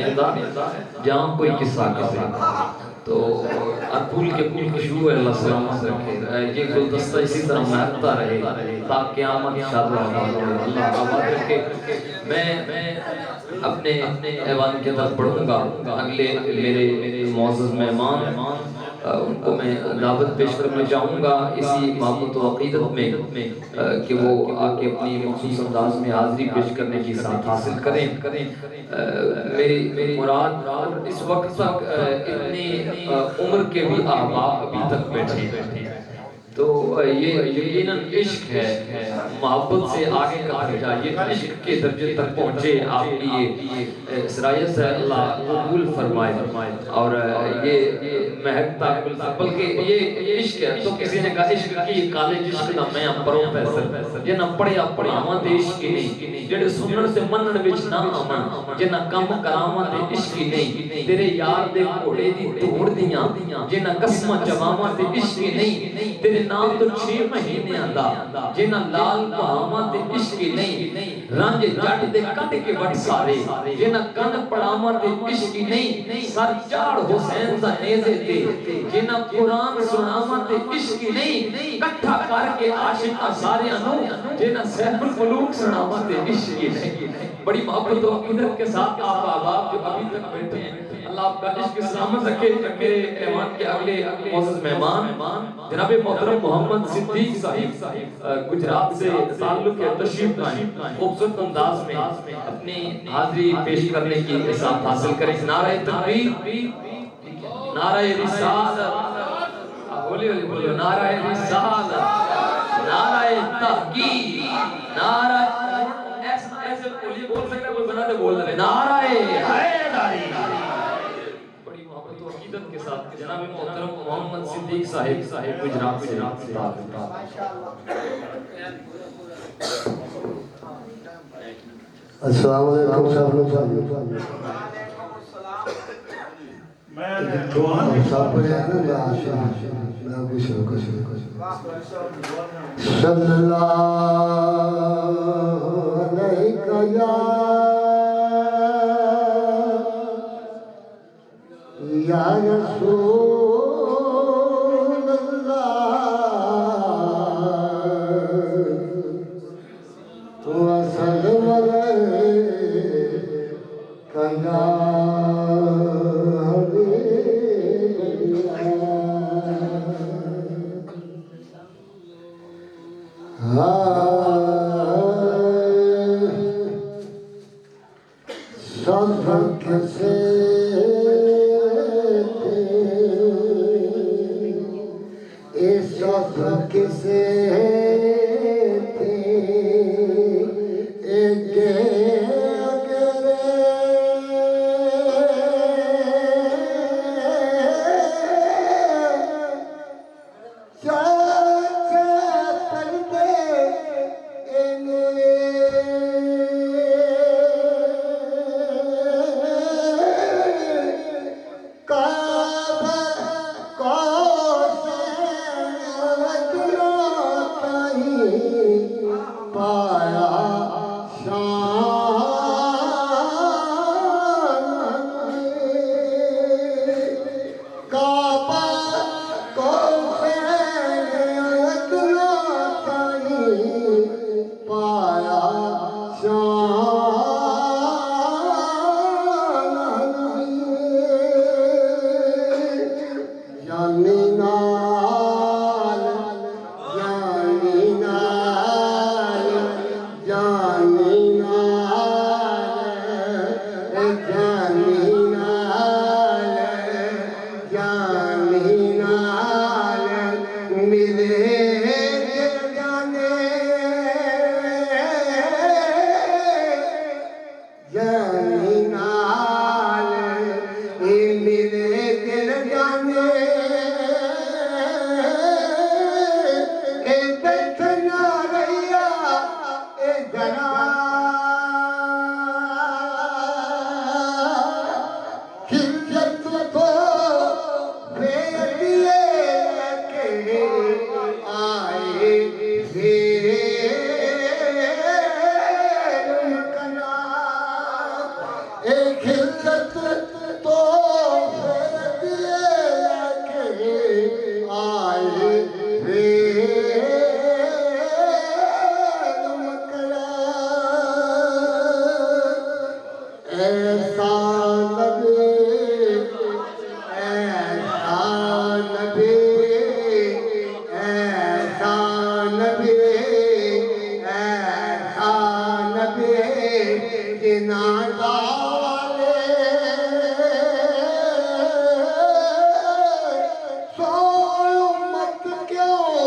जिंदा जहाँ कोई किस्सा करे। तो अतुल के कुल खुशबू है, अल्लाह सलामत रखे। ये गुलदस्ता इसी तरह महकता रहे ताकि क़यामत शाद आबाद रहे, अल्लाह आबाद रखे। मैं अपने ऐवान की तरफ बढ़ूंगा। अगले मेरे मौजूद मेहमान उनको मैं दावत पेश करना चाहूँगा इसी मोहब्बत व अक़ीदत में कि वो आके अपनी मखसूस अंदाज में हाज़िरी पेश करने की साथ हासिल करें। मेरी मुराद और इस वक्त तक इतनी उम्र के भी अहबाब अभी तक बैठे, तो ये यकीनन इश्क है। मोहब्बत से आगे का दर्जा, ये इश्क के दर्जे तक पहुँचे आपकी ये सरायत है, अल्लाह कबूल फरमाए। और ये महकता बल्कि ये इश्क है। तो किसी ने कहा इश्क की कॉलेज इश्क ना मैं प्रोफेसर जे ना पढ़िया पढ़ावा ते इश्क ही नहीं, जेड़े सुनन ते मनन विच ना आवन, जे ना कम करावा ते इश्क ही नहीं, तेरे यार दे घोड़े दी दौड़ दियां जे ना कसमां चवावा ते इश्क ही नहीं, तेरे नाम तो 6 महीने आंदा जे ना लाल पहावा ते इश्क ही नहीं, रंज जट दे कट के वट सारे जे ना कन पड़ावा ते इश्क ही नहीं, सर चाड़ हुसैन दा नेज़े ते जे ना कुरान सुनावा ते इश्क ही नहीं, इकट्ठा करके आशिक सारे अनु जे ना सैफुल मुलूक सुनावा ते इश्क ही नहीं। बड़ी मोहब्बत और अक़ीदत के साथ आप अहबाब जो अभी तक बैठे हैं, अल्लाह आपका इश्क सलामत रखे। मेरे ऐवान के अगले मौजूद मेहमान जनाब मोहतरम मोहम्मद सिद्दीक साहिब गुजरात से ताल्लुक है, तशरीफ लाए, खूबसूरत अंदाज में अपनी हाजिरी पेश करने की साथ हासिल करें। नारे तकबीर, नारे रिसालत, होली होली बोलो, नारे रिसालत, नारे तहकीक, नारा ऐसे होली बोल सकता कोई बना दे, बोल दे नारे हैदरी। बड़ी मोहब्बत और अक़ीदत के साथ जनाब मोहतरम मोहम्मद सिद्दीक साहिब गुजरात से अस्सलाम वालेकुम सब लोग। मैं दुआ सब पढ़े ना मैं कुछ सल्लल्लाहु अलैहि या रसूल ऐसा नबी, ऐसा नबी, ऐसा नबी, ऐसा नबी जिना डाले सो मत क्यों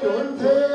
झुलसे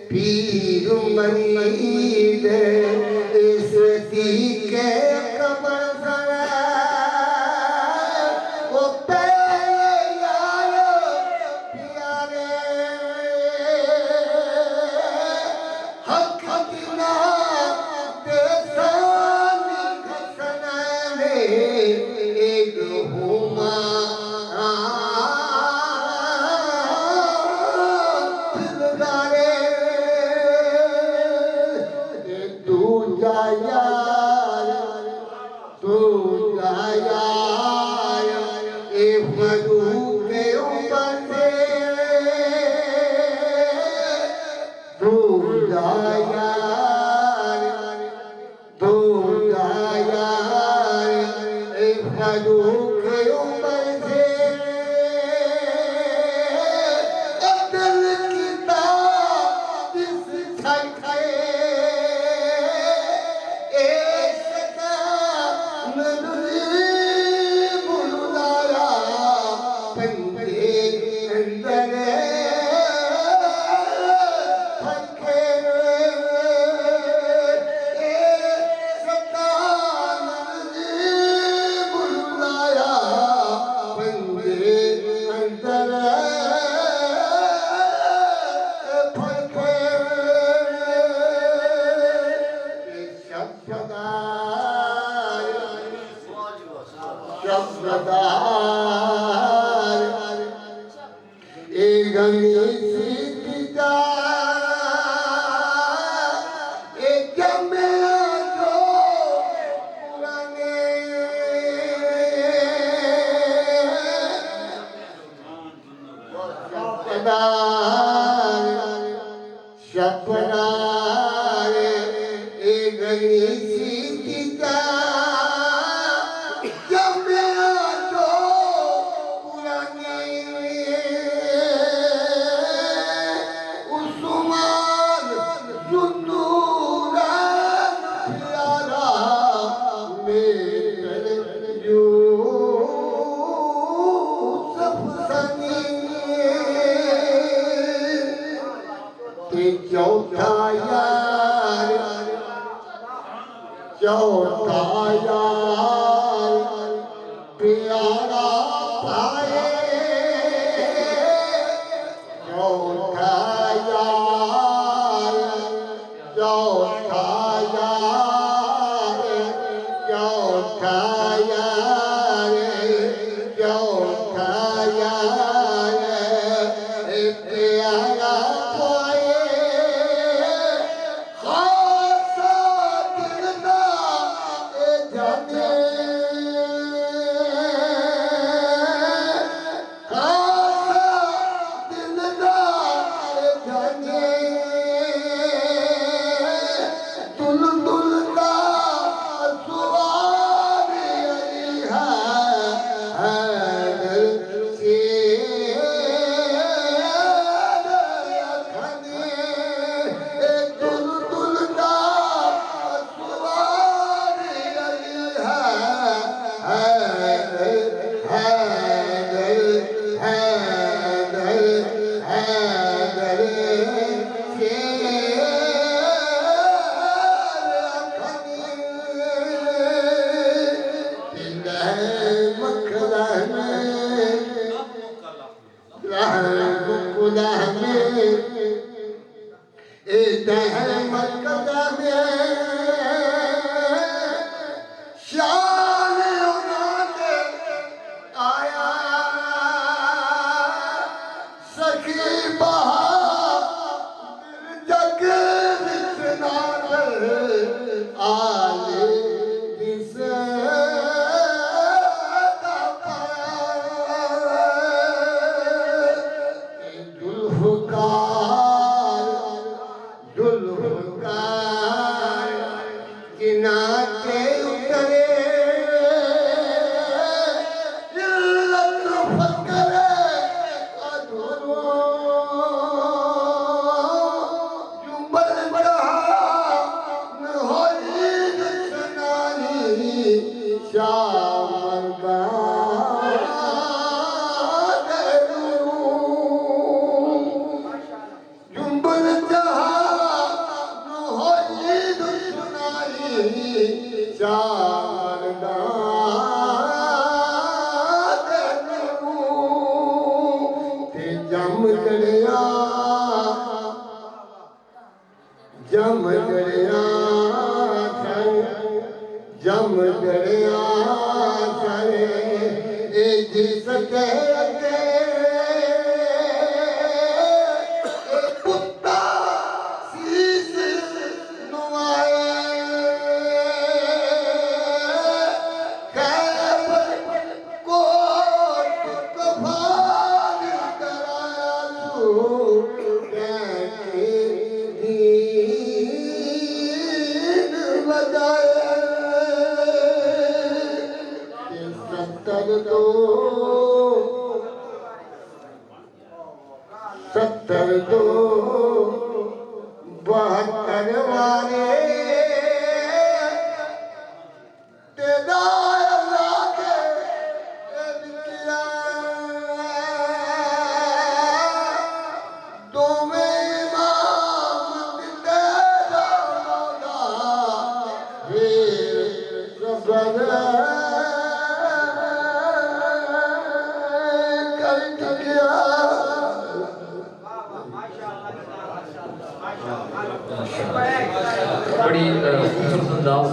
पीर मरीद इस के कबर वो प्यारे हक दिना देसानी घसने एक हुमा यार अंदर फड़के शब्दार ए गंगी सीता ए जमे जो पुराने शब्दार ए गंगी सीता जमे जो पुराने उस्मान सुंदूरन प्यारा मेरे यूसुफ सनी ते चौथा यार प्यारा भाई चौथा यार चौथा यार चौथा यार चौथा यार प्यारा भाई खासा दिलदा ए जाने खासा दिलदा ए जाने दुल दुल दा सुवार है से दुल दुल दा सुवार शान उन्होंने आया सखी बहार जग विच नाल आले दिसे जुल्फकार जिनाते उतरे लत्फ करे अधूरो जुम्बल जहान होई दुश्मनानी शाम जुम्बल जहान होई दुश्मनानी शारदा ते जम दरिया जम दरिया ए जिस के पुत्ता शीश नुआए कैब कोट कफान करालू कैके दीन बजाए सत्तर दो 72 वारे तेरा अल्लाह के किया दो में इमाम तेरा मौला फिर सबर कर बड़ी खूबसूरत अंदाज